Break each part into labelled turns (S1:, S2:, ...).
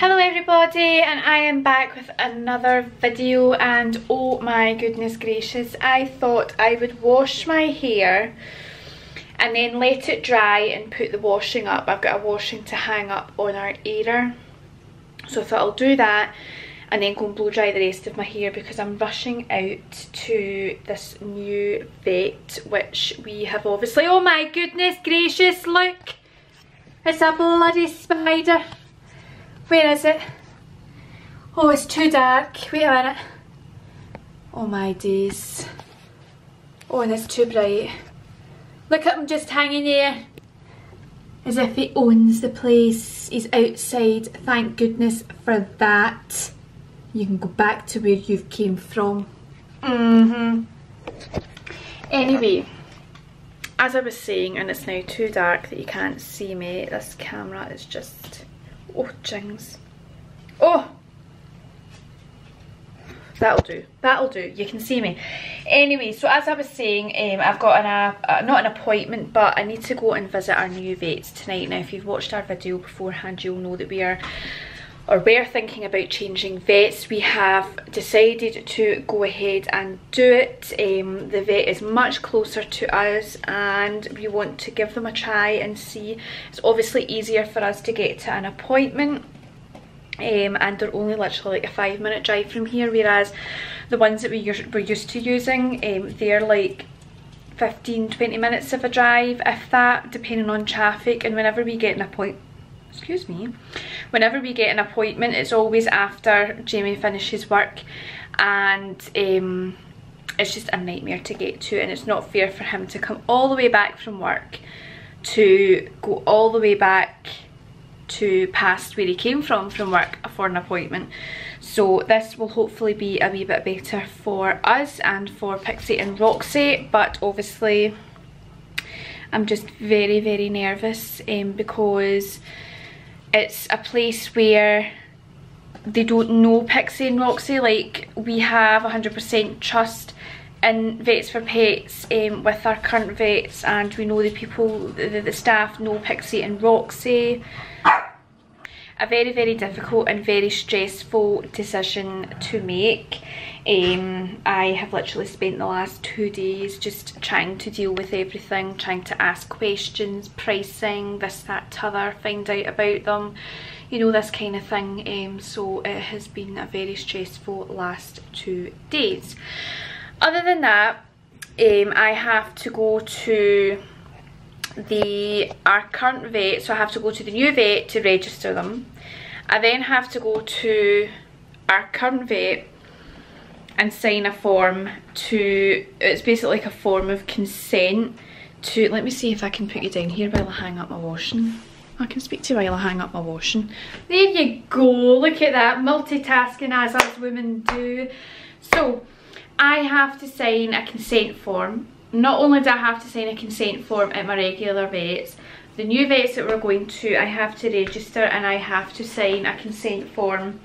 S1: Hello everybody, and I am back with another video, and oh my goodness gracious, I thought I would wash my hair and then let it dry and put the washing up. I've got a washing to hang up on our airer, so I thought I'll do that and then go and blow dry the rest of my hair because I'm rushing out to this new vet which we have obviously, oh my goodness gracious, look, it's a bloody spider. Where is it? Oh, it's too dark. Wait a minute. Oh my days. Oh, and it's too bright. Look at him just hanging there. As if he owns the place. He's outside. Thank goodness for that. You can go back to where you've came from. Anyway, as I was saying, and it's now too dark that you can't see me, this camera is just... oh, jings. Oh! That'll do. That'll do. You can see me. Anyway, so as I was saying, I've got not an appointment, but I need to go and visit our new vets tonight. Now, if you've watched our video beforehand, you'll know that we're thinking about changing vets. We have decided to go ahead and do it. The vet is much closer to us and we want to give them a try and see. It's obviously easier for us to get to an appointment, and they're only literally like a 5-minute drive from here, whereas the ones that we're used to using, they're like 15-20 minutes of a drive, if that, depending on traffic. And whenever we get an appointment, whenever we get an appointment, it's always after Jamie finishes work, and it's just a nightmare to get to, and it's not fair for him to come all the way back from work to go all the way back to past where he came from work for an appointment. So this will hopefully be a wee bit better for us and for Pixie and Roxy, but obviously I'm just very nervous because it's a place where they don't know Pixie and Roxy. Like, we have 100% trust in Vets for Pets with our current vets, and we know the people, the staff know Pixie and Roxy. A very difficult and very stressful decision to make. I have literally spent the last 2 days just trying to deal with everything, trying to ask questions, pricing, this, that, t'other, find out about them, you know, this kind of thing. So it has been a very stressful last 2 days. Other than that, I have to go to our current vet, so I have to go to the new vet to register them. I then have to go to our current vet and sign a form to, it's basically like a form of consent to, let me see if I can put you down here while I hang up my washing. I can speak to you while I hang up my washing. There you go, look at that, multitasking as us women do. So I have to sign a consent form. Not only do I have to sign a consent form at my regular vets, the new vets that we're going to, I have to register and I have to sign a consent form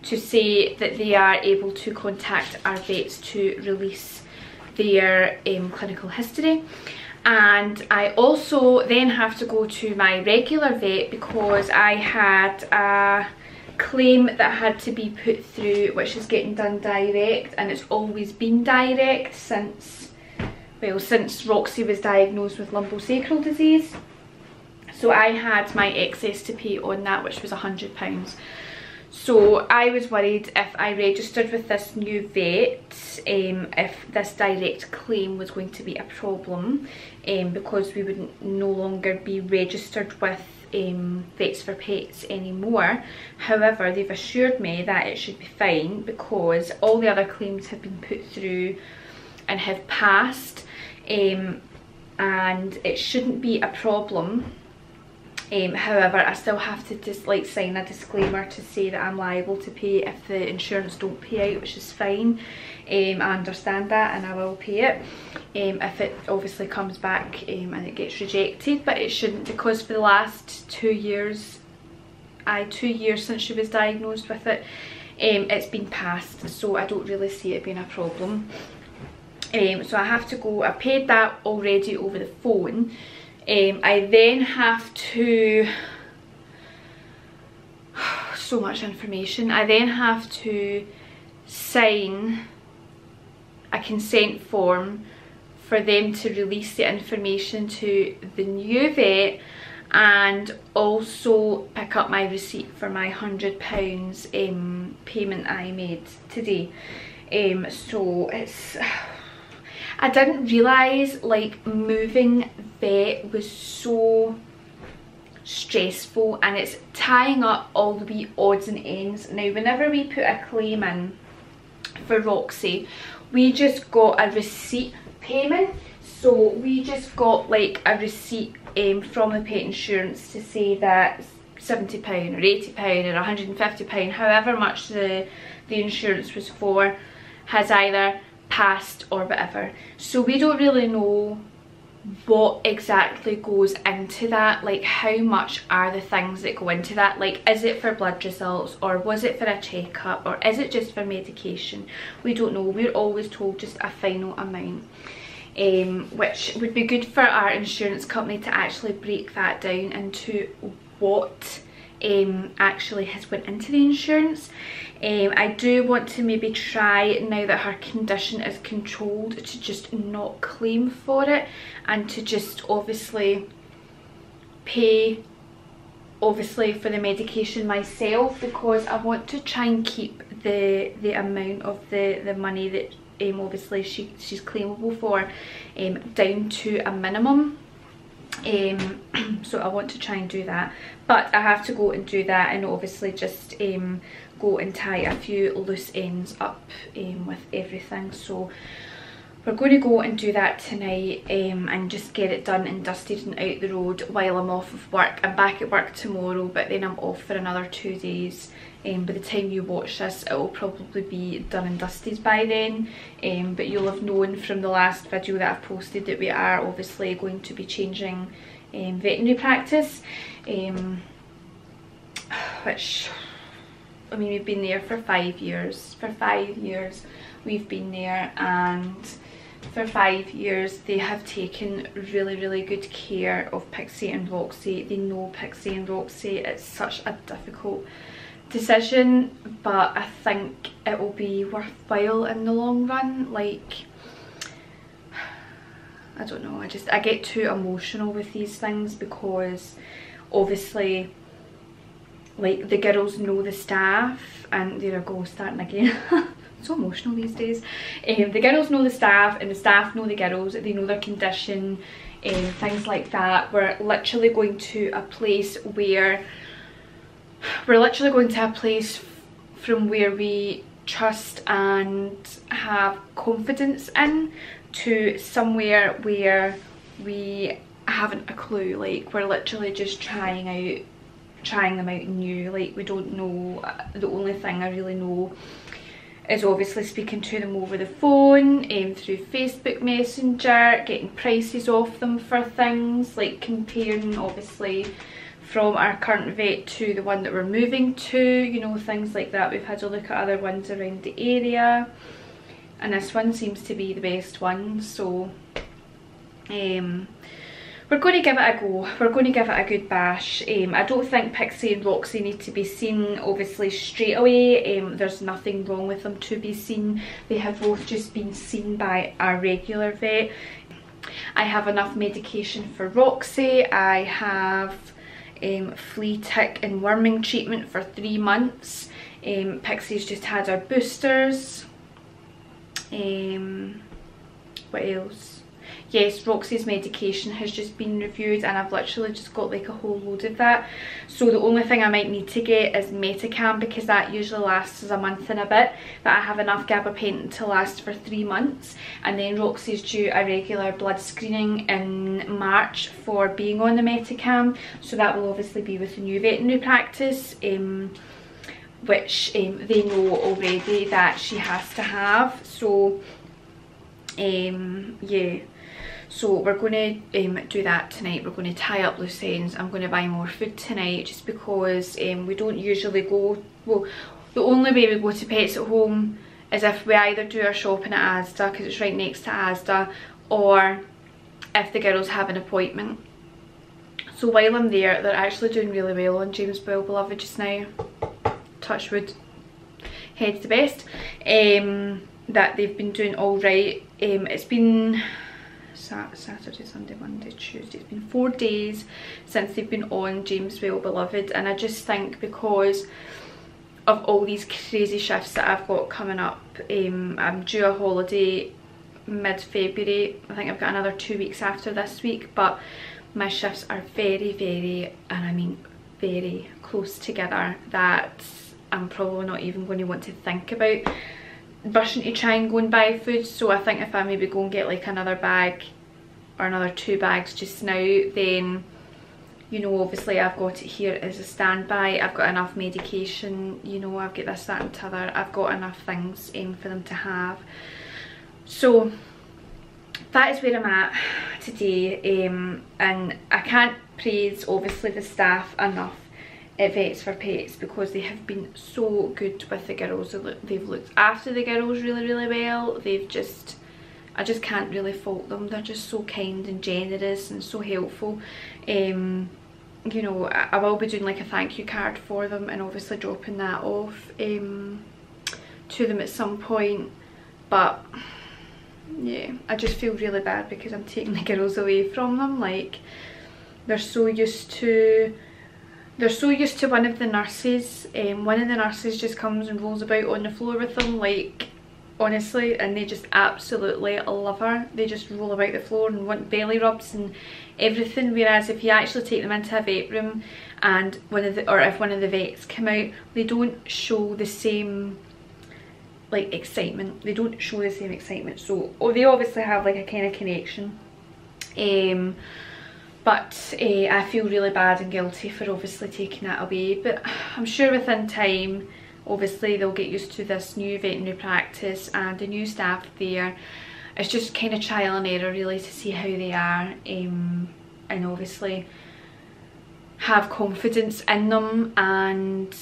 S1: to say that they are able to contact our vets to release their clinical history. And I also then have to go to my regular vet because I had a claim that had to be put through, which is getting done direct, and it's always been direct since Roxy was diagnosed with lumbosacral disease. So I had my excess to pay on that, which was £100. So I was worried if I registered with this new vet, if this direct claim was going to be a problem, because we would no longer be registered with Vets for Pets anymore. However, they've assured me that it should be fine because all the other claims have been put through and have passed, and it shouldn't be a problem. However, I still have to just like sign a disclaimer to say that I'm liable to pay if the insurance don't pay out, which is fine. I understand that and I will pay it if it obviously comes back and it gets rejected, but it shouldn't, because for the last 2 years, 2 years since she was diagnosed with it, it's been passed, so I don't really see it being a problem. So I have to go, I paid that already over the phone. I then have to so much information. I then have to sign a consent form for them to release the information to the new vet, and also pick up my receipt for my £100 payment I made today. So it's, I didn't realise like moving vet was so stressful, and it's tying up all the wee odds and ends. Now whenever we put a claim in for Roxy, we just got a receipt payment. So we just got like a receipt from the pet insurance to say that £70 or £80 or £150, however much the insurance was for, has either passed or whatever. So we don't really know what exactly goes into that, like how much are the things that go into that, like is it for blood results, or was it for a checkup, or is it just for medication? We don't know. We're always told just a final amount, which would be good for our insurance company to actually break that down into what actually has went into the insurance. I do want to maybe try, now that her condition is controlled, to just not claim for it, and to just obviously pay obviously for the medication myself, because I want to try and keep the amount of the money that obviously she's claimable for down to a minimum. So I want to try and do that, but I have to go and do that, and obviously just go and tie a few loose ends up with everything. So we're going to go and do that tonight, and just get it done and dusted and out the road while I'm off of work. I'm back at work tomorrow, but then I'm off for another 2 days. By the time you watch this, it will probably be done and dusted by then, but you'll have known from the last video that I've posted that we are obviously going to be changing veterinary practice, which, I mean, we've been there for 5 years. For 5 years we've been there, and for 5 years they have taken really good care of Pixie and Roxy. They know Pixie and Roxy. It's such a difficult decision, but I think it will be worthwhile in the long run. Like, I don't know, I get too emotional with these things, because obviously like the girls know the staff, and there I go starting again. So emotional these days. The girls know the staff, and the staff know the girls. They know their condition, things like that. We're literally going to a place where from where we trust and have confidence in, to somewhere where we haven't a clue. Like, we're literally just trying them out new. Like, we don't know. The only thing I really know is obviously speaking to them over the phone, through Facebook Messenger, getting prices off them for things, like comparing obviously from our current vet to the one that we're moving to, you know, things like that. We've had a look at other ones around the area, and this one seems to be the best one. So we're going to give it a go. We're going to give it a good bash. I don't think Pixie and Roxy need to be seen obviously straight away. There's nothing wrong with them to be seen. They have both just been seen by our regular vet. I have enough medication for Roxy. I have flea, tick and worming treatment for 3 months. Pixie's just had her boosters. What else? Yes, Roxy's medication has just been reviewed, and I've literally just got like a whole load of that. So the only thing I might need to get is Metacam, because that usually lasts us a month and a bit, but I have enough gabapentin to last for 3 months. And then Roxy's due a regular blood screening in March for being on the Metacam, so that will obviously be with the new veterinary practice, which they know already that she has to have. So yeah, so we're going to do that tonight. We're going to tie up loose ends. I'm going to buy more food tonight, just because we don't usually go, well, the only way we go to Pets at Home is if we either do our shopping at Asda, because it's right next to Asda, or if the girls have an appointment. So while I'm there, they're actually doing really well on James Well Beloved just now. touch wood, head to best, that they've been doing all right. It's been Saturday, Sunday, Monday, Tuesday. It's been 4 days since they've been on James Well Beloved, and I just think because of all these crazy shifts that I've got coming up, I'm due a holiday mid-February. I think I've got another 2 weeks after this week, but my shifts are very, very, and I mean very close together, that I'm probably not even going to want to think about rushing to try and go and buy food. So I think if I maybe go and get like another bag or another 2 bags just now, then, you know, obviously I've got it here as a standby. I've got enough medication, you know, I've got this, that and t'other. I've got enough things for them to have. So that is where I'm at today, and I can't praise obviously the staff enough at Vets for Pets, because they have been so good with the girls. They've looked after the girls really, really well. They've just, I just can't really fault them. They're just so kind and generous and so helpful. You know, I will be doing like a thank you card for them and obviously dropping that off to them at some point. But yeah, I just feel really bad because I'm taking the girls away from them. Like, they're so used to one of the nurses. One of the nurses just comes and rolls about on the floor with them, like, honestly, and they just absolutely love her. They just roll about the floor and want belly rubs and everything. Whereas if you actually take them into a vet room and if one of the vets come out, they don't show the same like excitement. They don't show the same excitement. So they obviously have like a kind of connection. But I feel really bad and guilty for obviously taking that away. But I'm sure within time, obviously they'll get used to this new veterinary practice and the new staff there. It's just kind of trial and error really to see how they are, and obviously have confidence in them and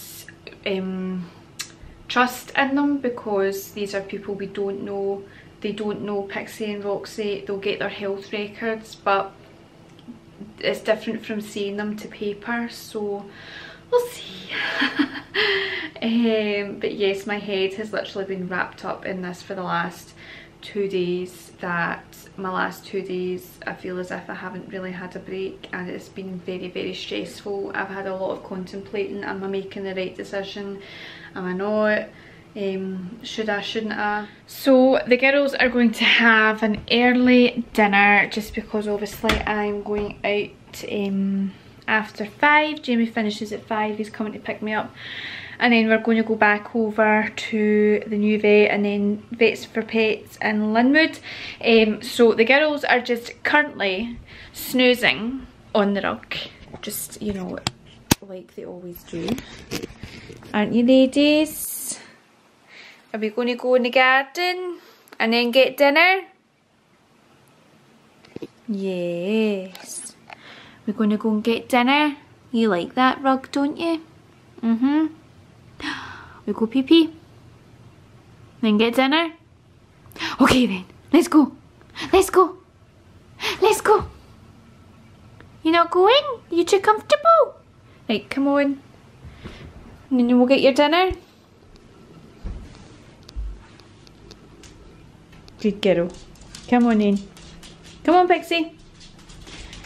S1: trust in them, because these are people we don't know. They don't know Pixie and Roxy. They'll get their health records, but it's different from seeing them to paper, so we'll see. But yes, my head has literally been wrapped up in this for the last 2 days. That my last 2 days I feel as if I haven't really had a break, and it's been very, very stressful. I've had a lot of contemplating. Am I making the right decision? Am I not? Should I, shouldn't I? So the girls are going to have an early dinner, just because obviously I'm going out after 5. Jamie finishes at 5, he's coming to pick me up, and then we're going to go back over to the new vet and then Vets for Pets in Linwood. So the girls are just currently snoozing on the rug, just, you know, like they always do. Aren't you ladies? Are we going to go in the garden and then get dinner? Yes. We're going to go and get dinner. You like that rug, don't you? Mm-hmm. We go pee-pee. Then get dinner. Okay then, let's go. Let's go. Let's go. You're not going? You're too comfortable? Right, come on. And then we'll get your dinner. Good girl. Come on in. Come on, Pixie.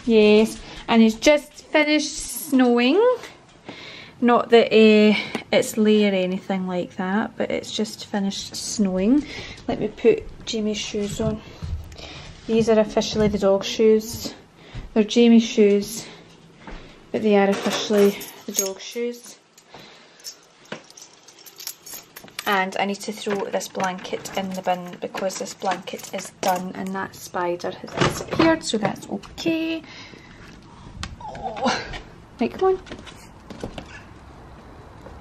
S1: Yes, and it's just finished snowing. Not that it's lay or anything like that, but it's just finished snowing. Let me put Jamie's shoes on. These are officially the dog shoes. They're Jamie's shoes, but they are officially the dog shoes. And I need to throw this blanket in the bin because this blanket is done and that spider has disappeared, so that's okay. Oh. Right, come on.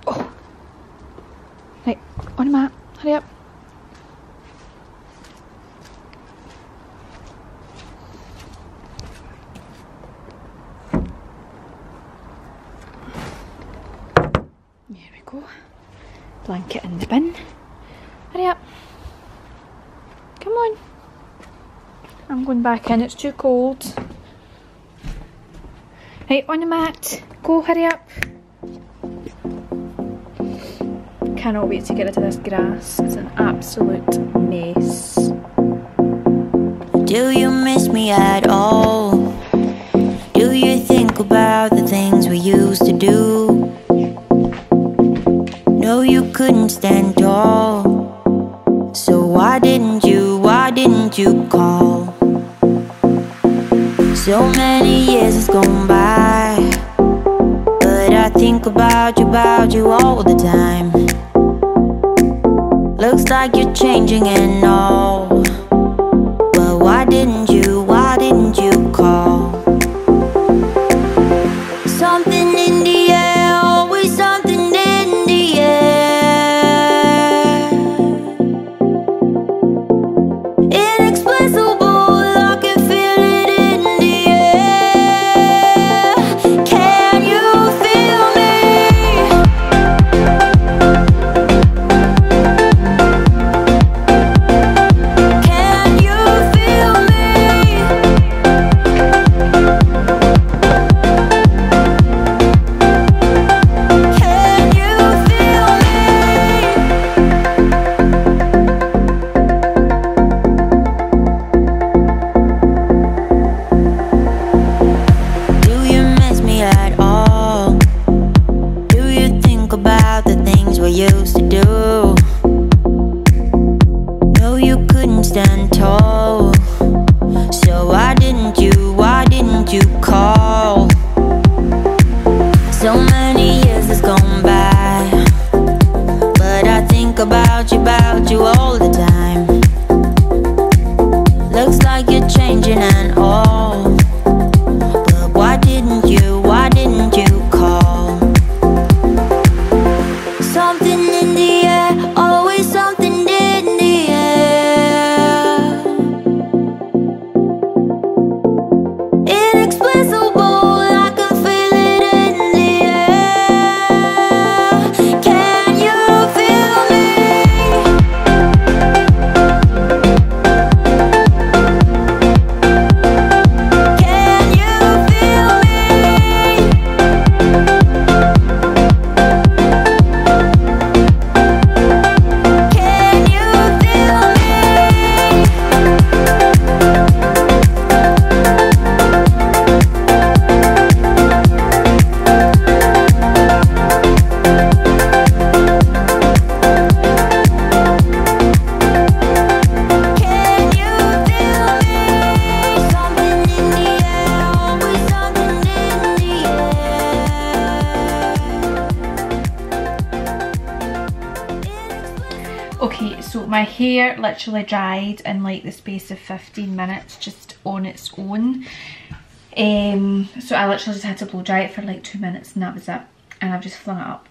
S1: Oh. Right, on the mat, hurry up. There we go. Blanket in the bin. Hurry up. Come on. I'm going back in, it's too cold. Right, on the mat. Go, hurry up. cannot wait to get into this grass. It's an absolute mess.
S2: Do you miss me at all? Do you think about the things we used to do? No, you couldn't stand tall. So why didn't you call? So many years has gone by, but I think about you all the time. Looks like you're changing and all, but why didn't you call? Something in the air, always something in the air. Inexplicable, I can feel it in the air. Can you feel me? Can you feel me? Can you feel me? Do you miss me at all? Do you think about the things we used to do? No, you couldn't stand tall. So why didn't you call? So many years has gone by, but I think about you all the time. Looks like you're changing and all, but why didn't you call? Something in the air, always something in the air. Inexplicable, I can feel it in the air. Can you feel me? Can you feel me? Can you feel me? Can you feel me? Something in the air, always something in the air.
S1: Okay, so my hair literally dried in like the space of 15 minutes just on its own. So I literally just had to blow dry it for like 2 minutes and that was it. And I've just flung it up.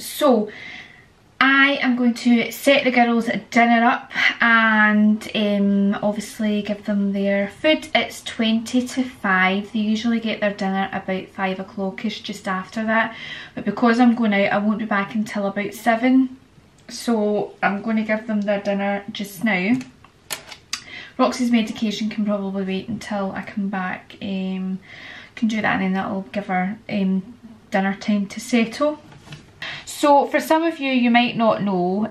S1: So I am going to set the girls' dinner up and obviously give them their food. It's 20 to 5. They usually get their dinner about 5 o'clock-ish, just after that. But because I'm going out, I won't be back until about 7. So I'm going to give them their dinner just now. Roxy's medication can probably wait until I come back. Can do that and then that'll give her dinner time to settle. So for some of you, you might not know,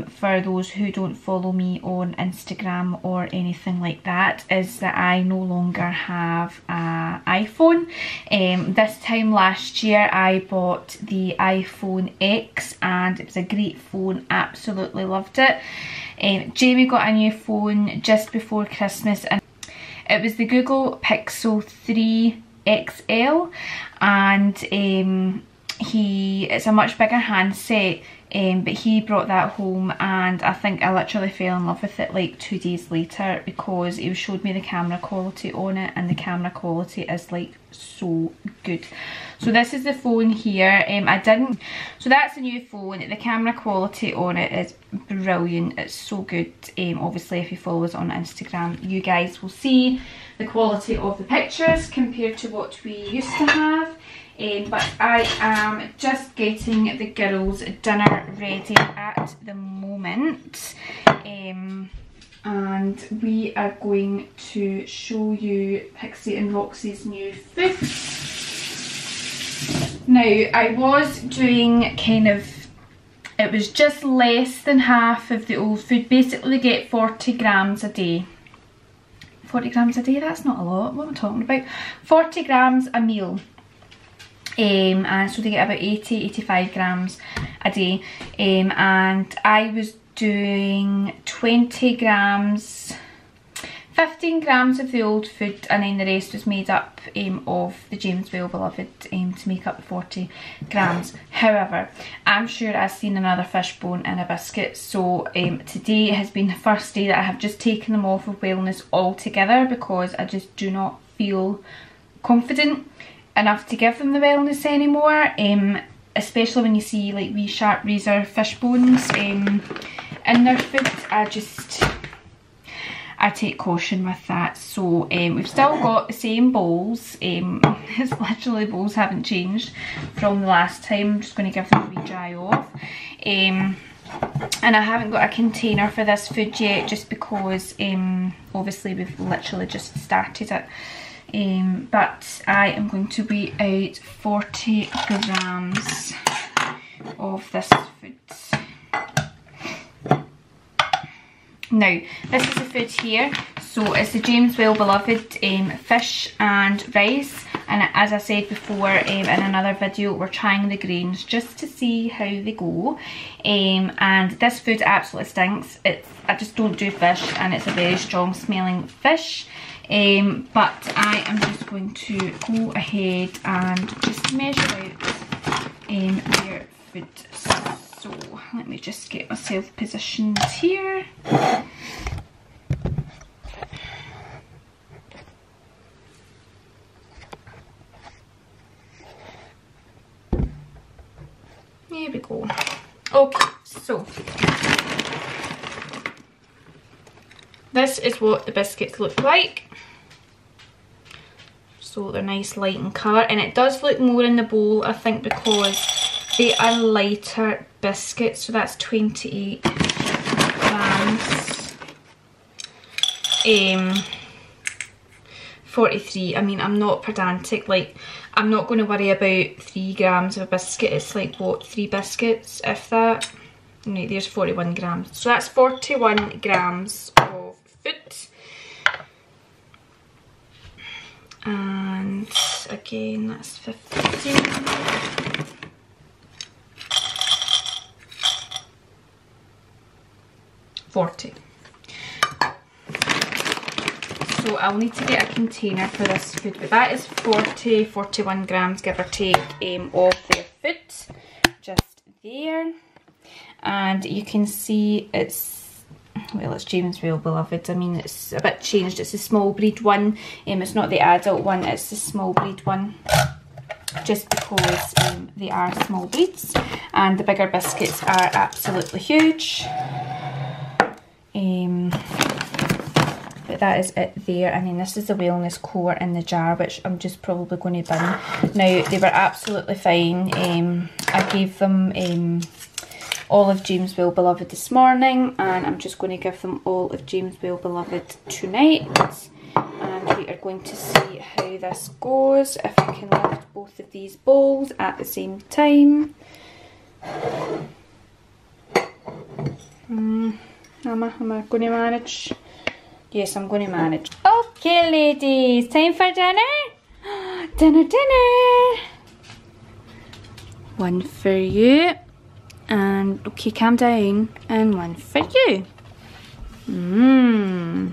S1: for those who don't follow me on Instagram or anything like that, is that I no longer have an iPhone. This time last year I bought the iPhone X and it was a great phone, absolutely loved it. Jamie got a new phone just before Christmas and it was the Google Pixel 3 XL and it's a much bigger handset, but he brought that home and I think I literally fell in love with it like 2 days later because he showed me the camera quality on it and the camera quality is like so good. So this is the phone here. So that's the new phone. The camera quality on it is brilliant. It's so good. Obviously if you follow us on Instagram you guys will see the quality of the pictures compared to what we used to have. But I am just getting the girls' dinner ready at the moment, and we are going to show you Pixie and Roxy's new food. Now I was doing kind of it was just less than half of the old food. Basically they get 40 grams a day. 40 grams a day, that's not a lot. What am I talking about? 40 grams a meal. And so they get about 80-85 grams a day. And I was doing 20 grams, 15 grams of the old food, and then the rest was made up of the James Well Beloved to make up the 40 grams. However, I'm sure I've seen another fish bone in a biscuit, so today has been the first day that I have just taken them off of wellness altogether, because I just do not feel confident enough to give them the wellness anymore, especially when you see like wee sharp razor fish bones in their food. I take caution with that. So we've still got the same bowls. It's literally, bowls haven't changed from the last time. I'm just going to give them a wee dry off. And I haven't got a container for this food yet, just because obviously we've literally just started it. But I am going to weigh out 40 grams of this food. Now, this is the food here. So it's the James Well Beloved fish and rice. And as I said before in another video, we're trying the grains just to see how they go. And this food absolutely stinks. I just don't do fish, and it's a very strong smelling fish. But I am just going to go ahead and just measure out their food. So let me just get myself positioned here. There we go. Okay, so this is what the biscuits look like. So they're nice light in colour, and it does look more in the bowl, I think, because they are lighter biscuits. So that's 28 grams. 43. I mean, I'm not pedantic, like I'm not going to worry about 3 grams of a biscuit. It's like, what, 3 biscuits, if that? No, there's 41 grams. So that's 41 grams of food. And again, that's 15. 40. So I'll need to get a container for this food, but that is 41 grams, give or take, of their food, just there. And you can see it's, well, it's James Well Beloved. I mean, it's a bit changed. It's a small breed one. It's not the adult one, it's the small breed one, just because they are small breeds, and the bigger biscuits are absolutely huge. But that is it there, and then this is the wellness core in the jar, which I'm just probably going to bin. Now, they were absolutely fine. I gave them all of James Well Beloved this morning, and I'm just going to give them all of James Well Beloved tonight. And we are going to see how this goes, if I can lift both of these bowls at the same time. Am I going to manage? Yes, I'm going to manage. Okay, ladies, time for dinner. Dinner. One for you. And, okay, calm down. And one for you. Mmm.